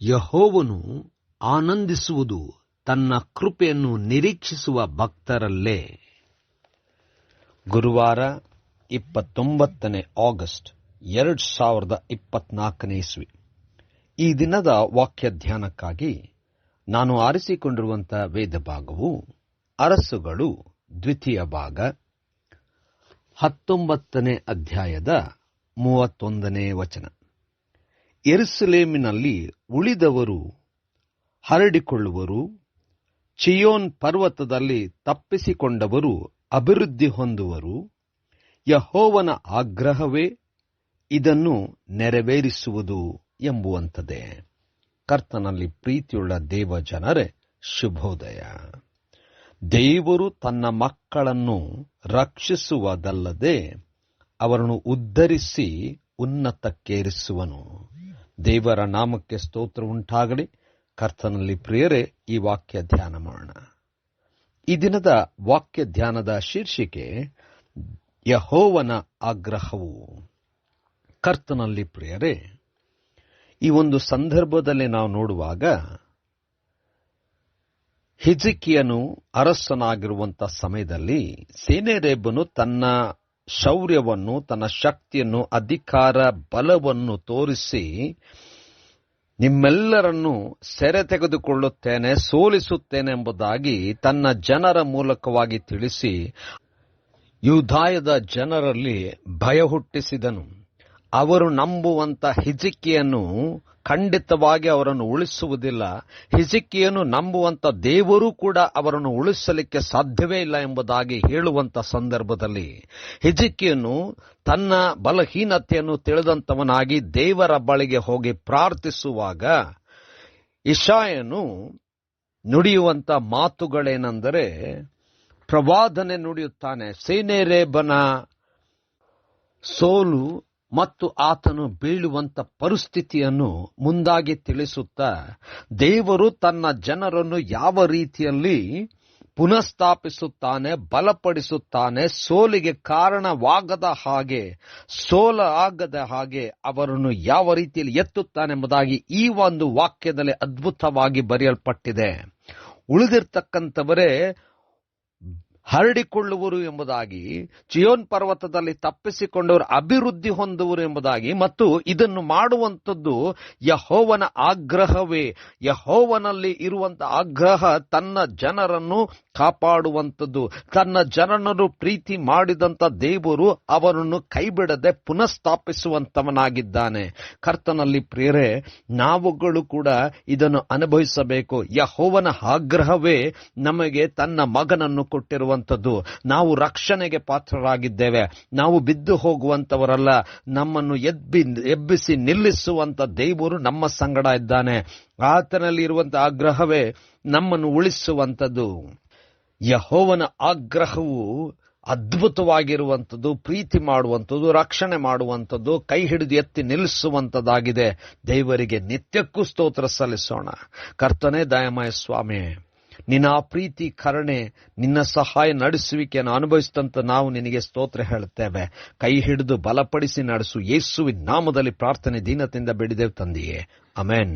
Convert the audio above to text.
ಯೆಹೋವನು ಆನಂದಿಸುವುದು ತನ್ನ ಕೃಪೆಯನ್ನು ನಿರೀಕ್ಷಿಸುವ ಭಕ್ತರಲ್ಲೇ. ಗುರುವಾರ 29 ಆಗಸ್ಟ್ 2024 ಇಸ್ವಿ. ಈ ದಿನದ ವಾಕ್ಯ ಧ್ಯಾನಕ್ಕಾಗಿ ನಾನು ಆರಿಸಿಕೊಂಡಿರುವಂತಹ ವೇದ ಭಾಗವು ಅರಸುಗಳು 2 ಭಾಗ 19 ಅಧ್ಯಾಯದ 31 ವಚನ. ಯೆರೂಸಲೇಮಿನಲ್ಲಿ ಉಳಿದವರು ಹರಡಿಕೊಳ್ಳುವರು, ಚೀಯೋನ್ ಪರ್ವತದಲ್ಲಿ ತಪ್ಪಿಸಿಕೊಂಡವರು ಅಭಿವೃದ್ಧಿ ಹೊಂದುವರು. ಯೆಹೋವನ ಆಗ್ರಹವೇ ಇದನ್ನು ನೆರವೇರಿಸುವುದು ಎಂಬುವಂಥದ್ದೇ. ಕರ್ತನಲ್ಲಿ ಪ್ರೀತಿಯುಳ್ಳ ದೇವ ಜನರೇ, ಶುಭೋದಯ. ದೇವರು ತನ್ನ ಮಕ್ಕಳನ್ನು ರಕ್ಷಿಸುವುದಲ್ಲದೆ ಅವರನ್ನು ಉದ್ಧರಿಸಿ ಉನ್ನತಕ್ಕೇರಿಸುವನು. ದೇವರ ನಾಮಕ್ಕೆ ಸ್ತೋತ್ರ ಉಂಟಾಗಲಿ. ಕರ್ತನಲ್ಲಿ ಪ್ರಿಯರೇ, ಈ ವಾಕ್ಯ ಧ್ಯಾನ ಮಾಡೋಣ. ಈ ದಿನದ ವಾಕ್ಯ ಧ್ಯಾನದ ಶೀರ್ಷಿಕೆ ಯೆಹೋವನ ಆಗ್ರಹವು. ಕರ್ತನಲ್ಲಿ ಪ್ರಿಯರೇ, ಈ ಒಂದು ಸಂದರ್ಭದಲ್ಲಿ ನಾವು ನೋಡುವಾಗ ಹಿಜ್ಕೀಯನು ಅರಸನಾಗಿರುವಂತಹ ಸಮಯದಲ್ಲಿ ಸೆನೆಹೇರೀಬನು ತನ್ನ ಶೌರ್ಯವನ್ನು, ತನ್ನ ಶಕ್ತಿಯನ್ನು, ಅಧಿಕಾರ ಬಲವನ್ನು ತೋರಿಸಿ ನಿಮ್ಮೆಲ್ಲರನ್ನು ಸೆರೆ ತೆಗೆದುಕೊಳ್ಳುತ್ತೇನೆ, ಸೋಲಿಸುತ್ತೇನೆ ಎಂಬುದಾಗಿ ತನ್ನ ಜನರ ಮೂಲಕವಾಗಿ ತಿಳಿಸಿ ಯೂದಾಯದ ಜನರಲ್ಲಿ ಭಯ ಹುಟ್ಟಿಸಿದನು. ಅವರು ನಂಬುವಂತ ಹಿಜ್ಕೀಯನು ಖಂಡಿತವಾಗಿ ಅವರನ್ನು ಉಳಿಸುವುದಿಲ್ಲ. ಹಿಜ್ಕೀಯನು ನಂಬುವಂತ ದೇವರು ಕೂಡ ಅವರನ್ನು ಉಳಿಸಲಿಕ್ಕೆ ಸಾಧ್ಯವೇ ಇಲ್ಲ ಎಂಬುದಾಗಿ ಹೇಳುವಂತ ಸಂದರ್ಭದಲ್ಲಿ ಹಿಜ್ಕೀಯನು ತನ್ನ ಬಲಹೀನತೆಯನ್ನು ತಿಳಿದಂತವನಾಗಿ ದೇವರ ಬಳಿಗೆ ಹೋಗಿ ಪ್ರಾರ್ಥಿಸುವಾಗ ಯೆಶಾಯನು ನುಡಿಯುವಂತ ಮಾತುಗಳೇನೆಂದರೆ, ಪ್ರವಾದನೆ ನುಡಿಯುತ್ತಾನೆ. ಸೆನೆಹೇರೀಬನ ಸೋಲು ಮತ್ತು ಆತನು ಬೀಳುವಂತ ಪರಿಸ್ಥಿತಿಯನ್ನು ಮುಂದಾಗಿ ತಿಳಿಸುತ್ತಾ ದೇವರು ತನ್ನ ಜನರನ್ನು ಯಾವ ರೀತಿಯಲ್ಲಿ ಪುನಃಸ್ಥಾಪಿಸುತ್ತಾನೆ, ಬಲಪಡಿಸುತ್ತಾನೆ, ಸೋಲಿಗೆ ಕಾರಣವಾಗದ ಹಾಗೆ, ಸೋಲಾಗದ ಹಾಗೆ ಅವರನ್ನು ಯಾವ ರೀತಿಯಲ್ಲಿ ಎತ್ತುತ್ತಾನೆ ಎಂಬುದಾಗಿ ಈ ಒಂದು ವಾಕ್ಯದಲ್ಲಿ ಅದ್ಭುತವಾಗಿ ಬರೆಯಲ್ಪಟ್ಟಿದೆ. ಉಳಿದಿರ್ತಕ್ಕಂಥವರೇ ಹರಡಿಕೊಳ್ಳುವರು ಎಂಬುದಾಗಿ, ಚೀಯೋನ್ ಪರ್ವತದಲ್ಲಿ ತಪ್ಪಿಸಿಕೊಂಡವರು ಅಭಿವೃದ್ಧಿ ಹೊಂದುವರು ಎಂಬುದಾಗಿ, ಮತ್ತು ಇದನ್ನು ಮಾಡುವಂಥದ್ದು ಯೆಹೋವನ ಆಗ್ರಹವೇ. ಯೆಹೋವನಲ್ಲಿ ಇರುವಂತಹ ಆಗ್ರಹ ತನ್ನ ಜನರನ್ನು ಕಾಪಾಡುವಂಥದ್ದು. ತನ್ನ ಜನರನ್ನು ಪ್ರೀತಿ ಮಾಡಿದಂಥ ದೇವರು ಅವರನ್ನು ಕೈಬಿಡದೆ ಪುನಃಸ್ಥಾಪಿಸುವಂತವನಾಗಿದ್ದಾನೆ. ಕರ್ತನಲ್ಲಿ ಪ್ರಿಯರೇ, ನಾವುಗಳು ಕೂಡ ಇದನ್ನು ಅನುಭವಿಸಬೇಕು. ಯೆಹೋವನ ಆಗ್ರಹವೇ ನಮಗೆ ತನ್ನ ಮಗನನ್ನು ಕೊಟ್ಟಿರುವಂಥದ್ದು. ನಾವು ರಕ್ಷಣೆಗೆ ಪಾತ್ರರಾಗಿದ್ದೇವೆ. ನಾವು ಬಿದ್ದು ಹೋಗುವಂತವರಲ್ಲ. ನಮ್ಮನ್ನು ಎಬ್ಬಿಸಿ ನಿಲ್ಲಿಸುವಂತ ದೇವರು ನಮ್ಮ ಸಂಗಡ ಇದ್ದಾನೆ. ಆತನಲ್ಲಿ ಇರುವಂತಹ ಆಗ್ರಹವೇ ನಮ್ಮನ್ನು ಉಳಿಸುವಂಥದ್ದು. ಯೆಹೋವನ ಆಗ್ರಹವು ಅದ್ಭುತವಾಗಿರುವಂಥದ್ದು, ಪ್ರೀತಿ ಮಾಡುವಂಥದ್ದು, ರಕ್ಷಣೆ ಮಾಡುವಂಥದ್ದು, ಕೈ ಹಿಡಿದು ಎತ್ತಿ ನಿಲ್ಲಿಸುವಂಥದ್ದಾಗಿದೆ. ದೇವರಿಗೆ ನಿತ್ಯಕ್ಕೂ ಸ್ತೋತ್ರ ಸಲ್ಲಿಸೋಣ. ಕರ್ತನೇ, ದಯಾಮಯ ಸ್ವಾಮಿ, ನಿನ್ನ ಪ್ರೀತಿ, ಕರುಣೆ, ನಿನ್ನ ಸಹಾಯ ನಡೆಸುವಿಕೆಯನ್ನು ಅನುಭವಿಸಿದಂತ ನಾವು ನಿನಗೆ ಸ್ತೋತ್ರ ಹೇಳುತ್ತೇವೆ. ಕೈ ಹಿಡಿದು ಬಲಪಡಿಸಿ ನಡೆಸು. ಯೇಸುವಿನ ನಾಮದಲ್ಲಿ ಪ್ರಾರ್ಥನೆ ದೀನತೆಯಿಂದ ಬೇಡಿದೆವು ತಂದೆಯೇ, ಆಮೆನ್.